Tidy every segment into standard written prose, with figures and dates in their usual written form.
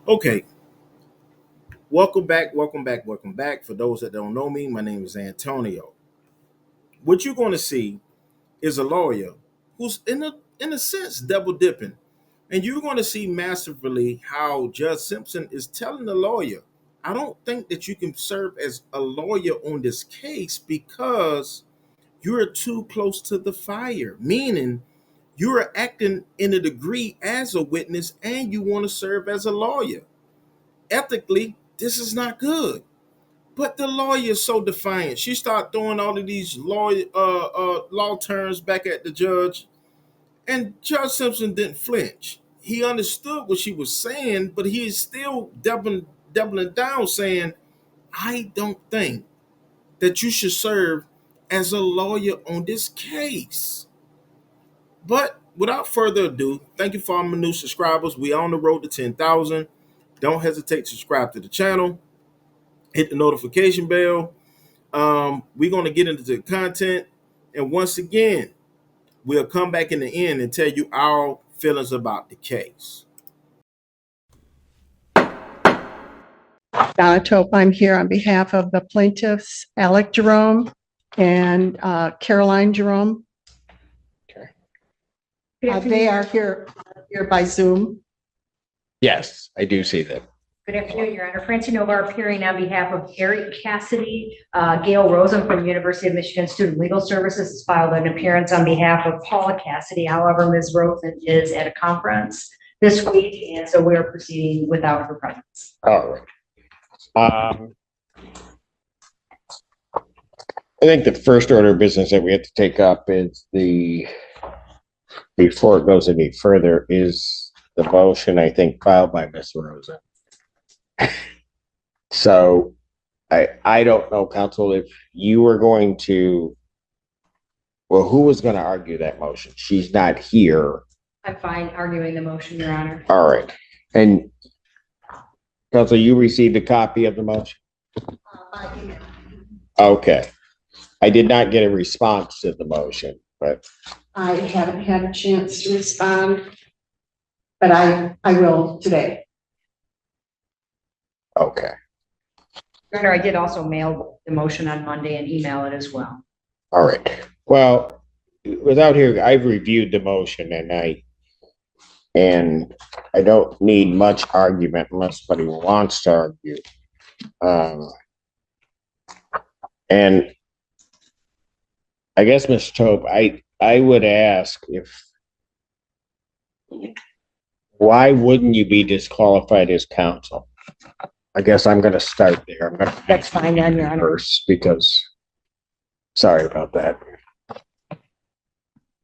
Okay, welcome back. For those that don't know me, my name is Antonio. What you're going to see is a lawyer who's in a sense double dipping, and you're going to see masterfully how Judge Simpson is telling the lawyer, "I don't think that you can serve as a lawyer on this case because you're too close to the fire." Meaning, you're acting in a degree as a witness, and you want to serve as a lawyer. Ethically, this is not good. But the lawyer is so defiant. She started throwing all of these law terms back at the judge, and Judge Simpson didn't flinch. He understood what she was saying, but he is still doubling down, saying, "I don't think that you should serve as a lawyer on this case." But without further ado, thank you for all my new subscribers. We are on the road to 10,000. Don't hesitate to subscribe to the channel. Hit the notification bell. We're going to get into the content. And once again, we'll come back in the end and tell you our feelings about the case. Donna Tope, I'm here on behalf of the plaintiffs, Alec Jerome and Caroline Jerome. Okay. They are here by Zoom. Yes, I do see that. Good afternoon, Your Honor. Francinova appearing on behalf of Eric Cassidy. Gail Rosen from the University of Michigan Student Legal Services has filed an appearance on behalf of Paula Cassidy. However, Ms. Rosen is at a conference this week, and so we are proceeding without her presence. All right. I think the first order of business that we have to take up is before it goes any further, is the motion, I think, filed by Ms. Rosen. So I don't know, counsel, if you were going to, well, who was going to argue that motion? She's not here. I'm fine arguing the motion, Your Honor. All right. And counsel, you received a copy of the motion? By email. Okay. I did not get a response to the motion, but I haven't had a chance to respond, but I will today. okay. Your Honor, I did also mail the motion on Monday and email it as well. All right. Well, without here, I've reviewed the motion and I don't need much argument unless somebody wants to argue. And I guess, Mr. Tope, I would ask why wouldn't you be disqualified as counsel? I guess I'm going to start there. That's fine, Your Honor. First, because sorry about that.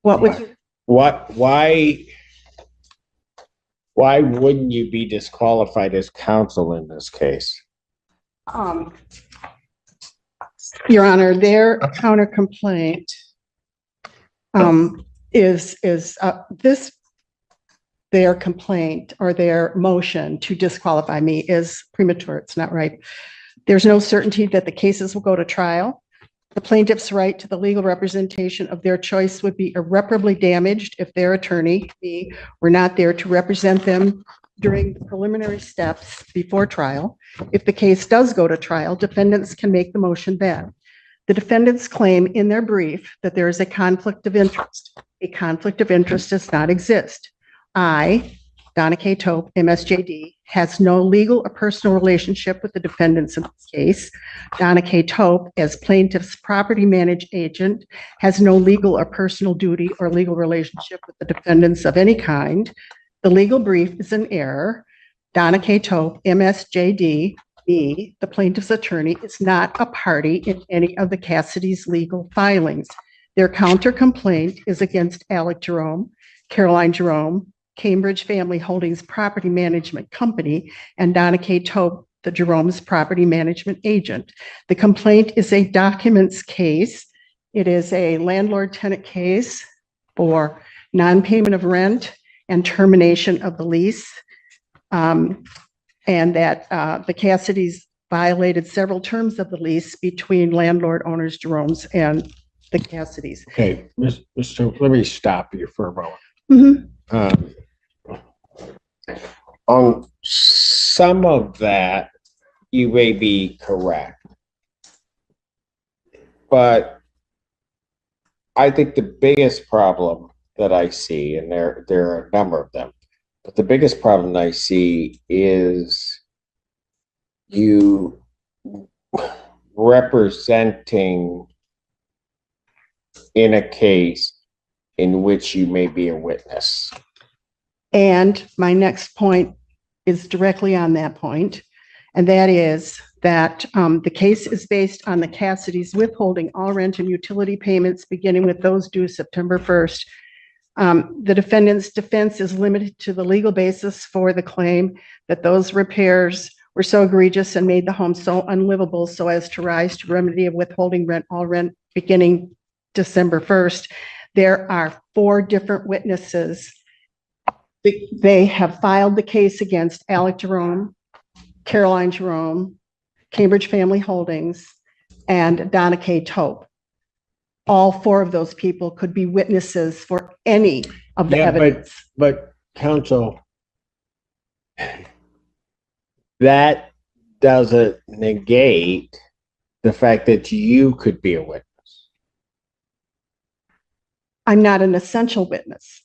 What would Why wouldn't you be disqualified as counsel in this case? Your Honor, their counter complaint is this. Their complaint or their motion to disqualify me is premature. It's not right. There's no certainty that the cases will go to trial. The plaintiff's right to the legal representation of their choice would be irreparably damaged if their attorney, me, were not there to represent them during the preliminary steps before trial. If the case does go to trial, defendants can make the motion then. The defendants claim in their brief that there is a conflict of interest. A conflict of interest does not exist. I, Donna K. Tope, MSJD, has no legal or personal relationship with the defendants in this case. Donna K. Tope, as plaintiff's property managed agent, has no legal or personal duty or legal relationship with the defendants of any kind. The legal brief is an error. Donna K. Tope, MSJD, me, the plaintiff's attorney, is not a party in any of the Cassidy's legal filings. Their counter complaint is against Alec Jerome, Caroline Jerome, Cambridge Family Holdings Property Management Company, and Donna K. Tope, the Jerome's property management agent. The complaint is a documents case. It is a landlord-tenant case for non-payment of rent and termination of the lease, and that the Cassidys violated several terms of the lease between landlord owners Jerome's and the Cassidys. Okay, Mr. Let me stop you for a moment. Mhm. On some of that, you may be correct. But I think the biggest problem that I see, and there are a number of them, but the biggest problem that I see is you representing in a case in which you may be a witness. And my next point is directly on that point, and that is that the case is based on the Cassidy's withholding all rent and utility payments, beginning with those due September 1st. The defendant's defense is limited to the legal basis for the claim that those repairs were so egregious and made the home so unlivable so as to rise to remedy of withholding all rent beginning December 1st. There are 4 different witnesses. They have filed the case against Alec Jerome, Caroline Jerome, Cambridge Family Holdings, and Donna K. Tope. All 4 of those people could be witnesses for any of the evidence. But counsel, that doesn't negate the fact that you could be a witness. I'm not an essential witness.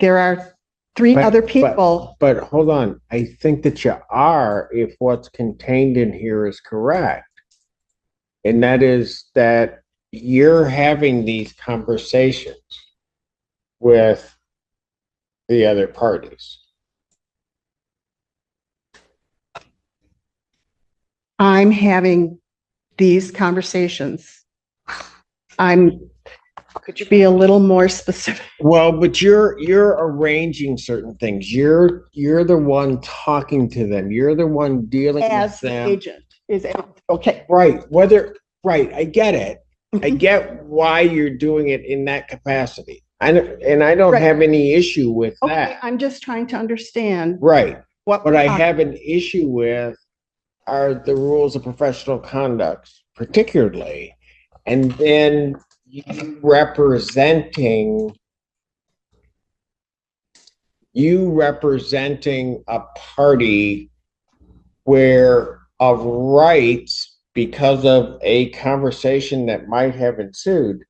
There are 3 other people. But hold on. I think that you are, if what's contained in here is correct. And that is that you're having these conversations with the other parties. I'm having these conversations. Could you be a little more specific? Well, but you're arranging certain things. You're the one talking to them. You're the one dealing As with the them. agent is okay. Right. I get it. I get why you're doing it in that capacity. I don't Right. have any issue with Okay, that. I'm just trying to understand. Right. What I have an issue with are the rules of professional conduct, particularly, and then you representing a party where of rights, because of a conversation that might have ensued,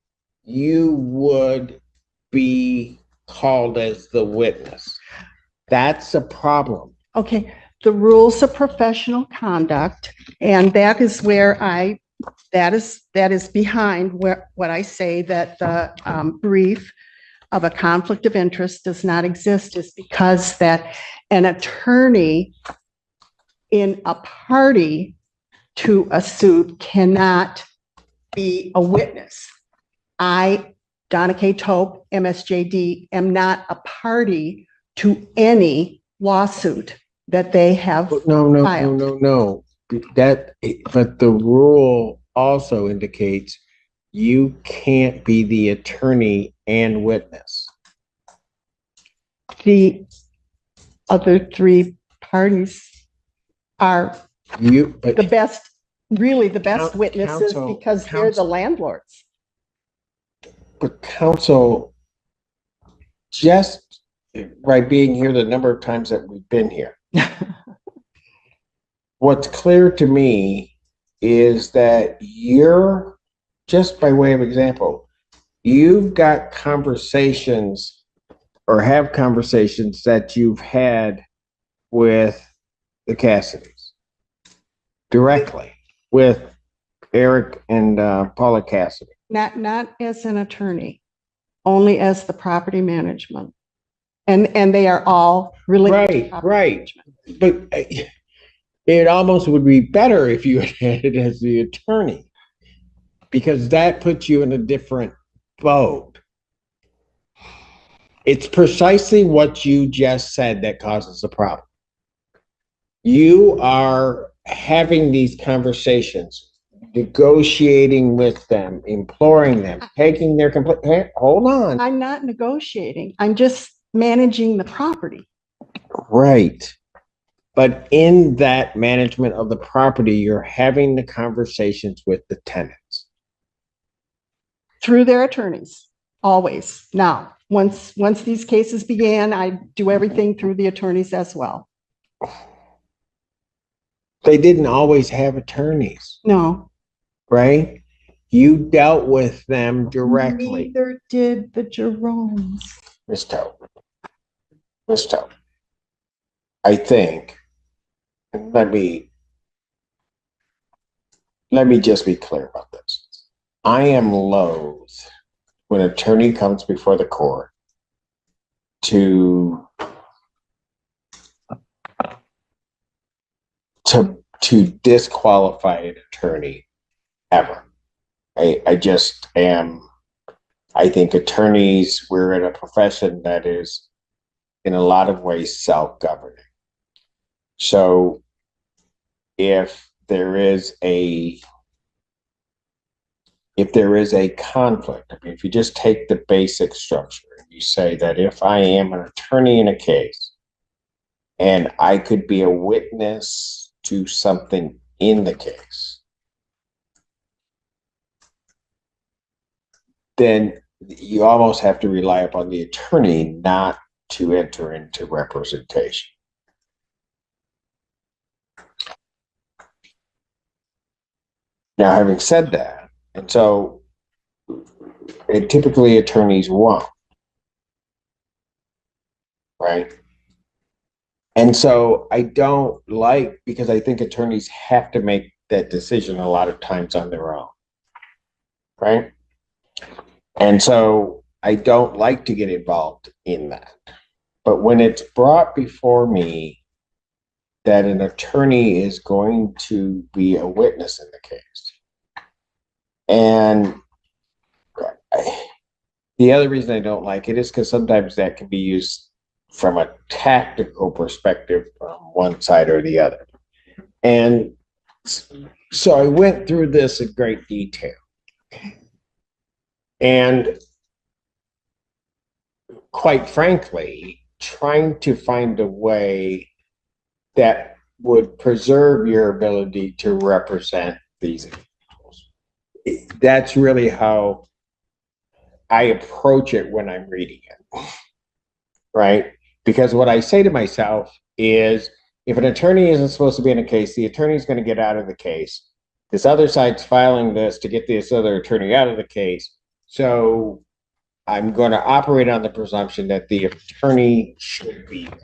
you would be called as the witness. That's a problem. Okay, the rules of professional conduct, and that is where that is behind what I say, that the brief of a conflict of interest does not exist, is because that an attorney in a party to a suit cannot be a witness. I, Donna K. Tope, MSJD, am not a party to any lawsuit that they have filed. No. But the rule also indicates you can't be the attorney and witness. The other 3 parties are the best witnesses because they're the landlords. But counsel, just by being here the number of times that we've been here, what's clear to me is that you're, just by way of example, you've got conversations or have conversations that you've had with the Cassidys directly, with Eric and Paula Cassidy. Not as an attorney, only as the property management. And they are all related to property management. But it almost would be better if you had it as the attorney, because that puts you in a different boat. It's precisely what you just said that causes the problem. You are having these conversations, negotiating with them, imploring them, taking their complaint. Hey, hold on. I'm not negotiating. I'm just managing the property. Right. But in that management of the property, you're having the conversations with the tenants. Through their attorneys, always. Now, once these cases began, I do everything through the attorneys as well. They didn't always have attorneys, No. right? You dealt with them directly. Neither did the Jeromes. Miss Tote. Miss Tote. I think, let me just be clear about this. I am loath when an attorney comes before the court to disqualify an attorney ever. I just am. I think attorneys, we're in a profession that is in a lot of ways self-governing. So if there is a conflict, I mean, if you just take the basic structure and you say that if I am an attorney in a case and I could be a witness to something in the case, then you almost have to rely upon the attorney not to enter into representation. Now, having said that, and so typically attorneys won't, right? And so I don't like, because I think attorneys have to make that decision a lot of times on their own, right? And so I don't like to get involved in that. But when it's brought before me that an attorney is going to be a witness in the case, and the other reason I don't like it is because sometimes that can be used from a tactical perspective from one side or the other. And so I went through this in great detail. And quite frankly, trying to find a way that would preserve your ability to represent these individuals. That's really how I approach it when I'm reading it, right? Because what I say to myself is, if an attorney isn't supposed to be in a case, the attorney's going to get out of the case. This other side's filing this to get this other attorney out of the case. So I'm going to operate on the presumption that the attorney should be there.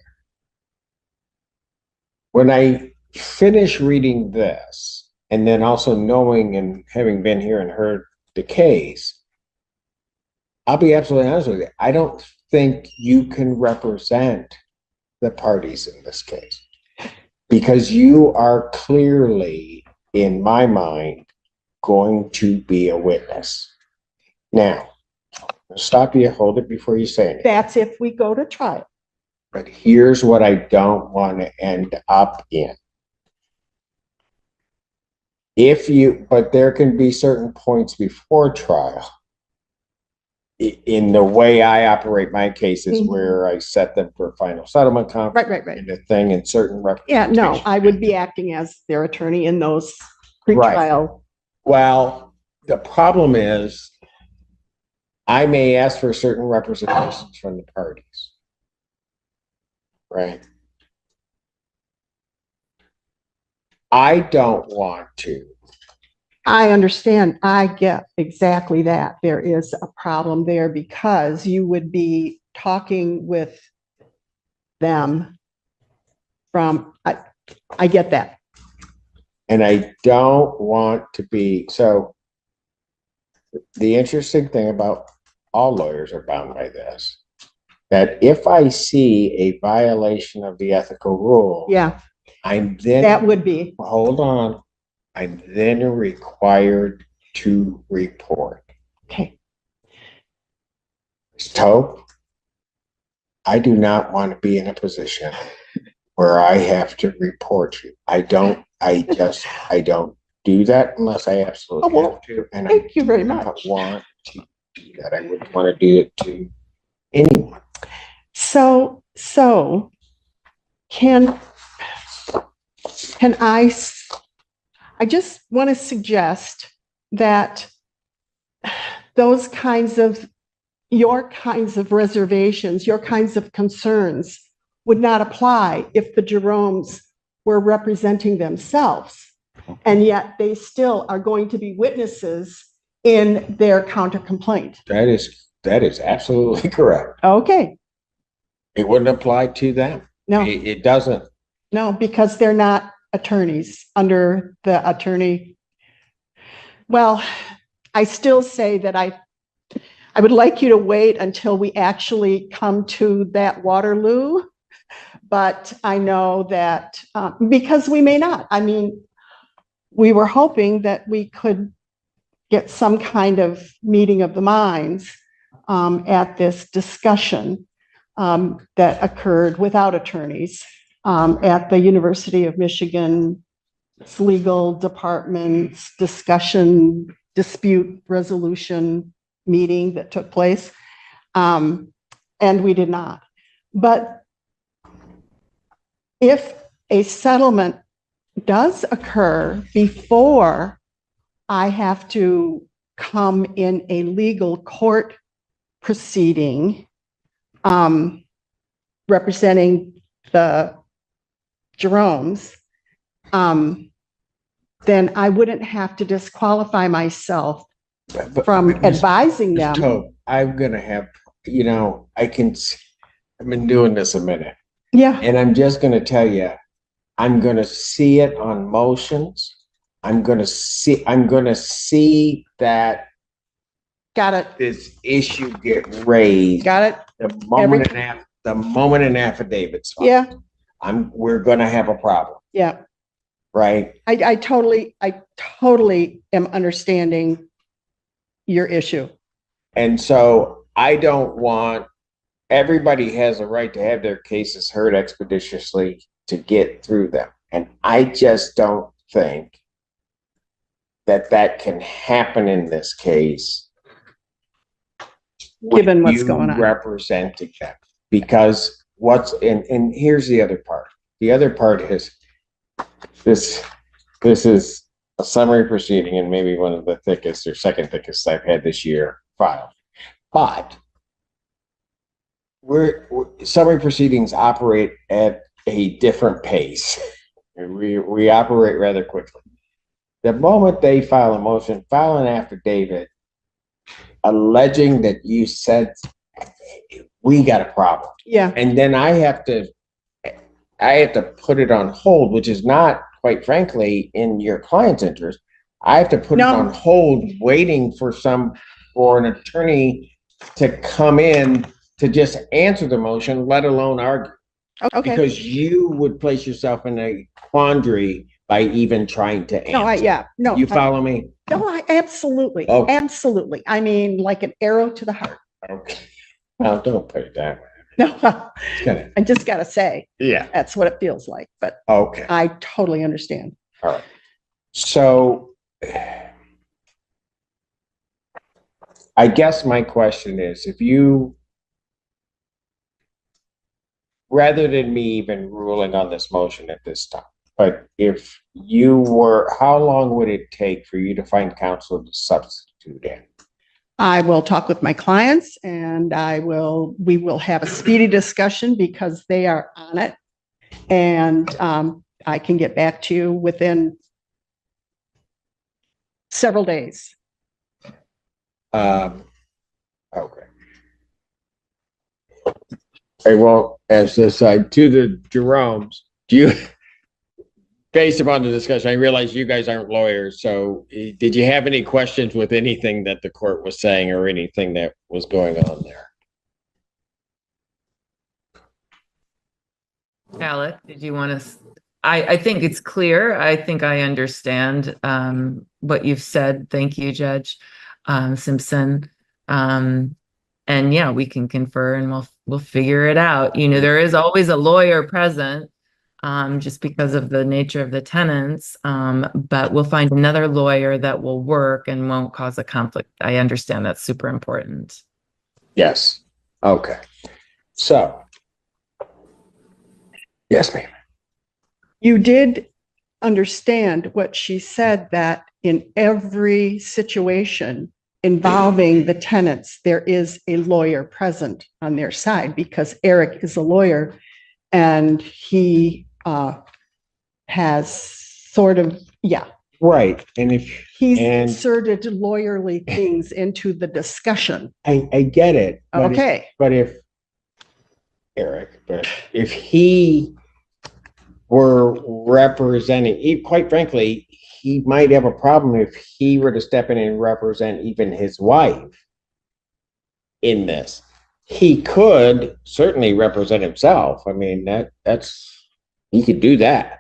When I finish reading this, and then also knowing and having been here and heard the case, I'll be absolutely honest with you. I don't think you can represent the parties in this case, because you are clearly, in my mind, going to be a witness. Now, I'll stop you, hold it before you say anything. That's if we go to trial. But here's what I don't want to end up in. But there can be certain points before trial. In the way I operate my cases, where I set them for final settlement conference, Right. and the thing in certain representation. Yeah, no, I would be acting as their attorney in those pre-trial. Right. Well, the problem is I may ask for certain representations from the parties. Right. I don't want to. I understand. I get exactly that. There is a problem there because you would be talking with them from, I get that. And I don't want to be, so the interesting thing about all lawyers are bound by this, that if I see a violation of the ethical rule, Yeah, I'm then, that would be. hold on, I'm then required to report. Okay. So I do not want to be in a position where I have to report you. I don't do that unless I absolutely have to. And thank you very I much. don't want to do that. I wouldn't want to do it to anyone. So can I just want to suggest that your kinds of reservations, your kinds of concerns would not apply if the Jeromes were representing themselves. And yet they still are going to be witnesses in their counter complaint. That is absolutely correct. Okay, It wouldn't apply to them. no, It doesn't. no, because they're not attorneys under the attorney. Well, I still say that I would like you to wait until we actually come to that Waterloo. But I know that because we may not. I mean, we were hoping that we could get some kind of meeting of the minds at this discussion that occurred without attorneys at the University of Michigan's legal department's dispute resolution meeting that took place. And we did not. But if a settlement does occur before I have to come in a legal court proceeding representing the Jeromes, then I wouldn't have to disqualify myself from advising them. So I'm gonna have, I've been doing this a minute, Yeah, and I'm just gonna tell you, I'm gonna see it on motions. I'm gonna see that got it, this issue get raised got it. the moment an affidavit's filed. Yeah, We're gonna have a problem, yeah. right? I totally am understanding your issue. And so I don't want, everybody has a right to have their cases heard expeditiously to get through them. And I just don't think that can happen in this case. Given what's going on. Representing them. Because and here's the other part. The other part is this is a summary proceeding and maybe one of the thickest or second thickest I've had this year filed. But summary proceedings operate at a different pace. We operate rather quickly. The moment they file a motion, file an affidavit alleging that you said we got a problem. Yeah, And then I have to put it on hold, which is not, quite frankly, in your client's interest. I have to put it on hold, waiting for an attorney to come in to just answer the motion, let alone argue. okay. Because you would place yourself in a quandary by even trying to answer. You follow me? No, absolutely. Okay. Absolutely. I mean, like an arrow to the heart. Okay. Well, don't put it that way. No, I just got to say, Yeah. that's what it feels like, but Okay. I totally understand. All right. So I guess my question is, if you, rather than me even ruling on this motion at this time, but if you were, how long would it take for you to find counsel to substitute in? I will talk with my clients and we will have a speedy discussion because they are on it. And I can get back to you within several days. Okay. Hey, well, as this side to the Jeromes, based upon the discussion, I realize you guys aren't lawyers, so did you have any questions with anything that the court was saying or anything that was going on there? Alec, did you want to? I think it's clear. I think I understand what you've said. Thank you, Judge Simpson. And yeah, we can confer and we'll figure it out. There is always a lawyer present. Just because of the nature of the tenants, but we'll find another lawyer that will work and won't cause a conflict. I understand that's super important. Yes. Okay. So, yes, ma'am. You did understand what she said, that in every situation involving the tenants, there is a lawyer present on their side because Eric is a lawyer and he has sort of, yeah, Right. And he's And- inserted lawyerly things into the discussion. I get it. But Okay. but if he were representing, quite frankly, he might have a problem if he were to step in and represent even his wife in this. He could certainly represent himself. I mean, he could do that,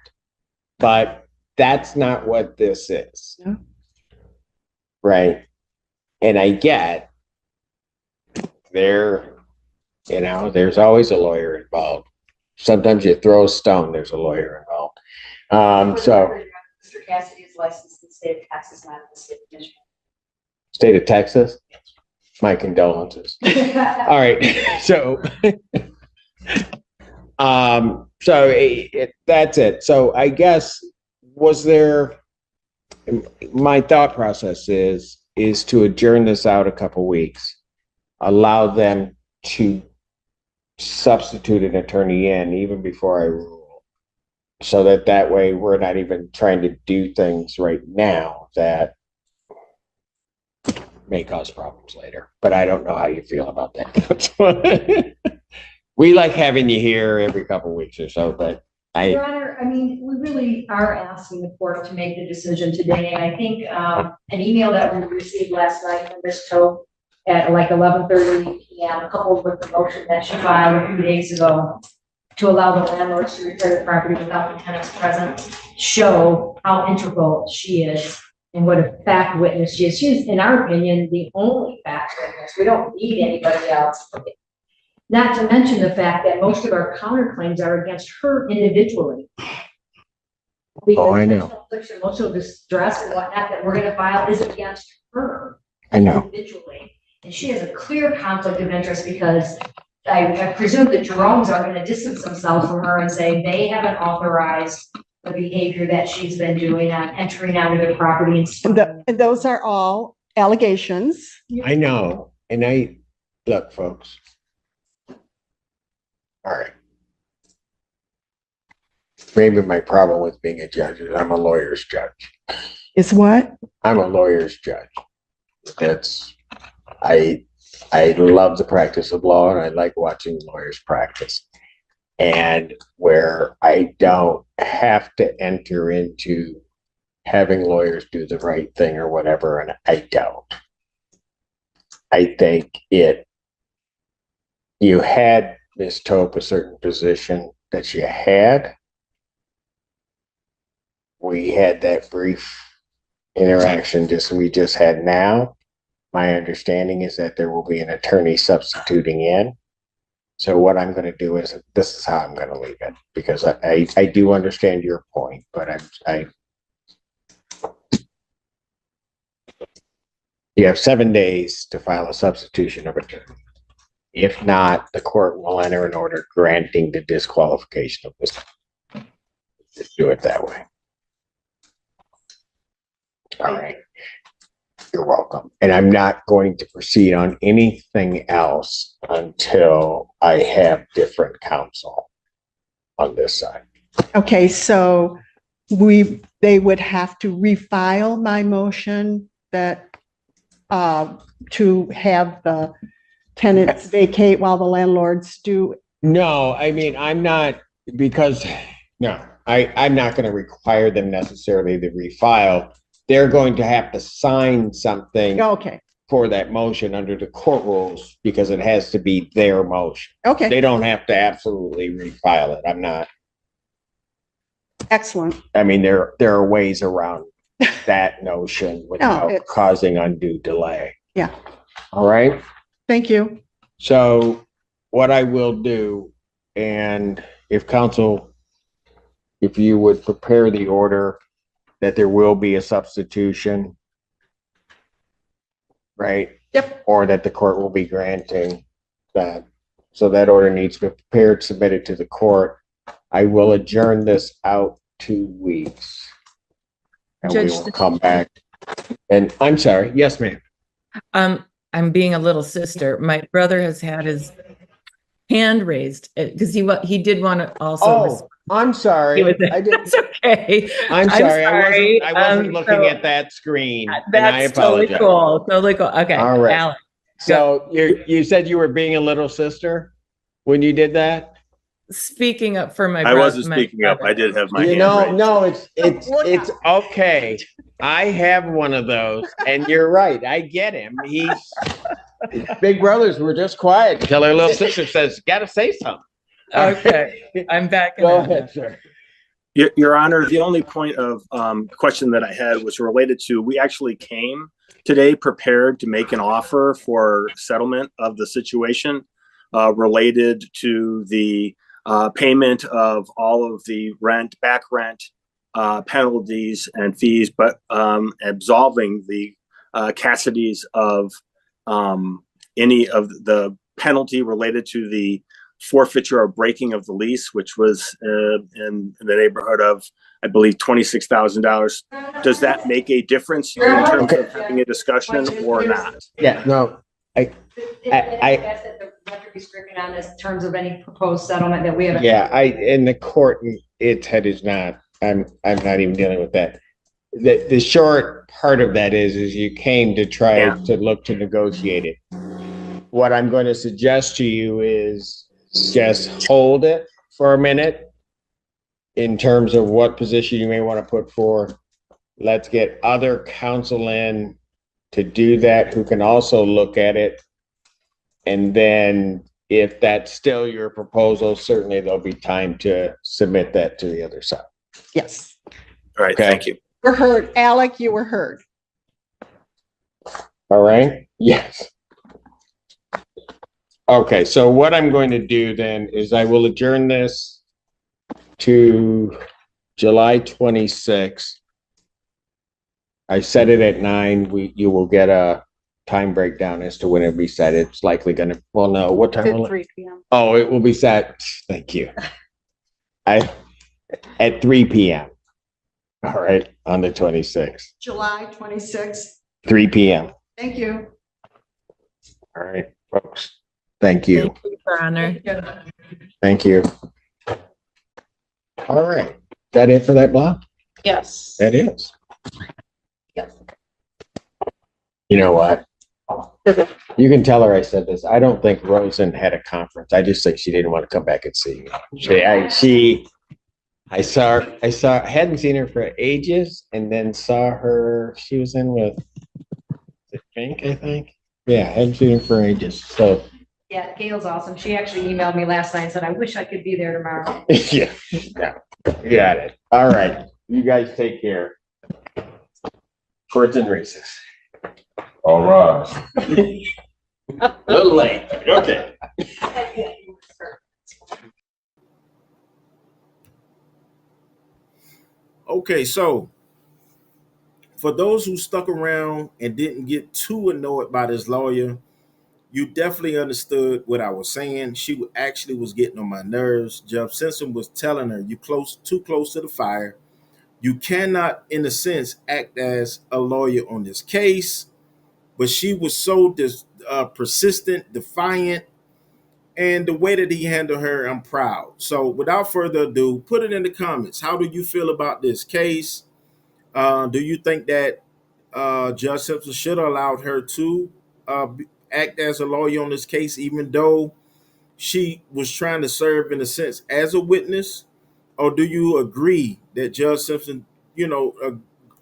but that's not what this is. Yeah. Right. And I get there's always a lawyer involved. Sometimes you throw a stone, there's a lawyer involved. So Mr. Cassidy is licensed in the state of Texas, not in the state of Michigan. state of Texas, my condolences. All right. So, that's it. So I guess, my thought process is to adjourn this out a couple weeks, allow them to substitute an attorney in even before I rule, so that way we're not even trying to do things right now that may cause problems later. But I don't know how you feel about that. We like having you here every couple weeks or so, but Your Honor, I mean, we really are asking the court to make the decision today. And I think an email that we received last night from Ms. Tope at like 11:30 p.m., coupled with the motion that she filed a few days ago to allow the landlords to repair the property without the tenants present, show how integral she is and what a fact witness she is. She's, in our opinion, the only fact witness. We don't need anybody else. Not to mention the fact that most of our counterclaims are against her individually. Oh, I know. Emotional distress and whatnot that we're going to file is against her. I know. Individually. And she has a clear conflict of interest because I presume the Jeromes are going to distance themselves from her and say they haven't authorized the behavior that she's been doing on entering onto their property And those are all allegations. I know. And look, folks. All right. Maybe my problem with being a judge is I'm a lawyer's judge. Is what? I'm a lawyer's judge. I love the practice of law and I like watching lawyers practice. And where I don't have to enter into having lawyers do the right thing or whatever, and I don't. I think you had Ms. Tope a certain position that she had. We had that brief interaction we just had now. My understanding is that there will be an attorney substituting in. So what I'm going to do is, this is how I'm going to leave it, because I do understand your point, but you have 7 days to file a substitution of attorney. If not, the court will enter an order granting the disqualification of this. Just do it that way. All right. You're welcome. And I'm not going to proceed on anything else until I have different counsel on this side. Okay, so they would have to refile my motion that to have the tenants vacate while the landlords do. No, I mean, I'm not going to require them necessarily to refile. They're going to have to sign something Okay. for that motion under the court rules because it has to be their motion. Okay. They don't have to absolutely refile it. I'm not. Excellent. I mean, there are ways around that notion without causing undue delay. Yeah. All right. Thank you. So what I will do, and if you would prepare the order that there will be a substitution, right? Yep. Or that the court will be granting that. So that order needs to be prepared, submitted to the court. I will adjourn this out 2 weeks. And we will come back. And I'm sorry. Yes, ma'am. I'm being a little sister. My brother has had his hand raised because he did want to also respond I'm sorry. I didn't. That's okay. I'm sorry. sorry. I wasn't looking So at that screen, and I that's totally apologize. cool. Totally cool. Okay, All right. Alex. So you said you were being a little sister when you did that? Speaking up for my I brother. wasn't speaking up. I did have my hand raised. No, it's okay. I have one of those, and you're right. I get him. Big brothers were just quiet until our little sister says, "Got to say something." Okay, I'm back. Go ahead, sir. Your Honor, the only point of question that I had was related to, we actually came today prepared to make an offer for settlement of the situation related to the payment of all of the back rent, penalties and fees, but absolving the Cassidys of any of the penalty related to the forfeiture or breaking of the lease, which was in the neighborhood of, I believe, $26,000. Does that make a difference in terms of having a discussion or not? Yeah, no, That's that the record be stricken on this terms of any proposed settlement that we have. yeah, in the court, its head is not. I'm not even dealing with that. The short part of that is you came to try to look to negotiate it. What I'm going to suggest to you is just hold it for a minute in terms of what position you may want to put forth. Let's get other counsel in to do that who can also look at it. And then if that's still your proposal, certainly there'll be time to submit that to the other side. Yes. All right, Okay. thank you. We're heard. Alec, you were heard. All right? Yes. Okay, so what I'm going to do then is I will adjourn this to July 26th. I set it at 9. You will get a time breakdown as to when it'll be set. It's likely going to, well, no, what time will it? 3 p.m. Oh, it will be set. Thank you. At 3 p.m. All right, on the 26th. July 26th. 3 p.m. Thank you. All right, folks. Thank you. Thank you, Your Honor. Thank you. All right. Is that it for that block? Yes. That is. Yes. You know what? You can tell her I said this. I don't think Rosen had a conference. I just think she didn't want to come back and see me. I hadn't seen her for ages, and then saw her. She was in with Fink, I think. Yeah, hadn't seen her for ages. So Yeah, Gail's awesome. She actually emailed me last night and said, I wish I could be there tomorrow. yeah, got it. All right, you guys take care. Court's in recess. All right. A little late. Okay. Okay, so for those who stuck around and didn't get too annoyed by this lawyer, you definitely understood what I was saying. She actually was getting on my nerves. Judge Simpson was telling her, "You too close to the fire. You cannot, in a sense, act as a lawyer on this case." But she was so persistent, defiant, and the way that he handled her, I'm proud. So without further ado, put it in the comments. How do you feel about this case? Do you think that Judge Simpson should have allowed her to act as a lawyer on this case, even though she was trying to serve, in a sense, as a witness? Or do you agree that Judge Simpson,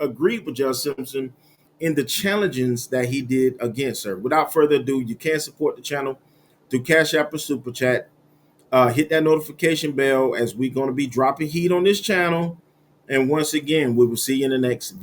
agreed with Judge Simpson in the challenges that he did against her? Without further ado, you can support the channel through Cash App or Super Chat. Hit that notification bell, as we're going to be dropping heat on this channel. And once again, we will see you in the next video.